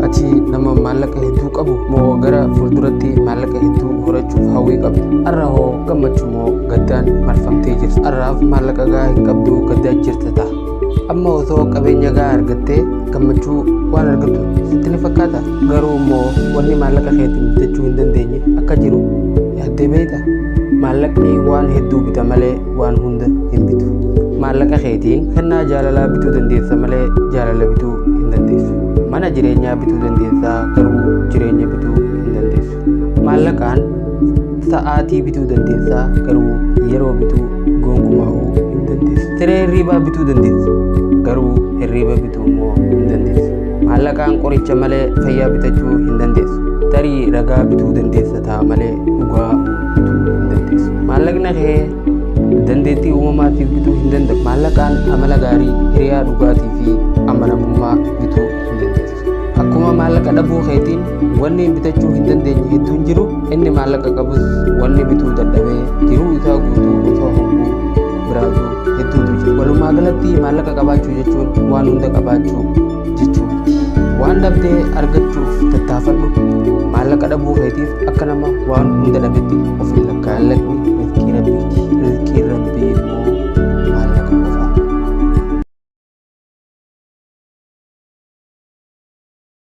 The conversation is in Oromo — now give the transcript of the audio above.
ati nama maallaqa hedduu qabu moo gara fuulduratti maallaqa hedduu horachuuf hawwii qabdu? Har'a hoo gammachuu moo gaddaan marfamtee jirti? Har'aaf maallaqa gahaa hin qabdu gaddaa jirta ta'a. Amma osoo qabeenya gahaa argattee gammachuu waan argattu sitti ni fakkaata? Garuu immoo wanni maallaqa keetiin bitachuu hin dandeenye akka jiru yaaddee beektaa? Maallaqni waan hedduu bita malee waan hunda hin bitu. Maallaqa keetiin kennaa jaalalaa bituu dandeessa malee jaalala bituu hin dandeessu. Mana jireenyaa bituu dandeessa garuu jireenya bituu hin dandeessu. Maallaqaan sa'aatii bituu dandeessa garuu yeroo bituu gonkumaa hin dandeessu. Siree hirriibaa bituu dandeessa garuu hirriiba bituu immoo hin dandeessu. Maallaqaan qoricha malee fayyaa bitachuu hin dandeessu. Tarii ragaa bituu dandeessa ta'a malee dhugaa bituu hin dandeessu. Maallaqni kee dandeettii uumamaatiif bituu hin danda'u. Maallaqaan amala gaarii, hiriyaa dhugaatii fi amanamummaa bituu hin dandeessu. Akkuma maallaqa dhabuu keetiin wanni bitachuu hin dandeenye hedduun jiru, inni maallaqa qabus wanni bituu dadhabee jiruu isaa guutuu osoo hubuu biraatu hedduutu jira. Walumaa galatti maallaqa qabaachuu jechuun waan hunda qabaachuu jechuudha. Waan dhabdee argachuuf tattaafadhu. Maallaqa dhabuu keetiif akka nama waan hunda dhabetti of hin lakkaa'in. Maallaqni rizqii Rabbiiti.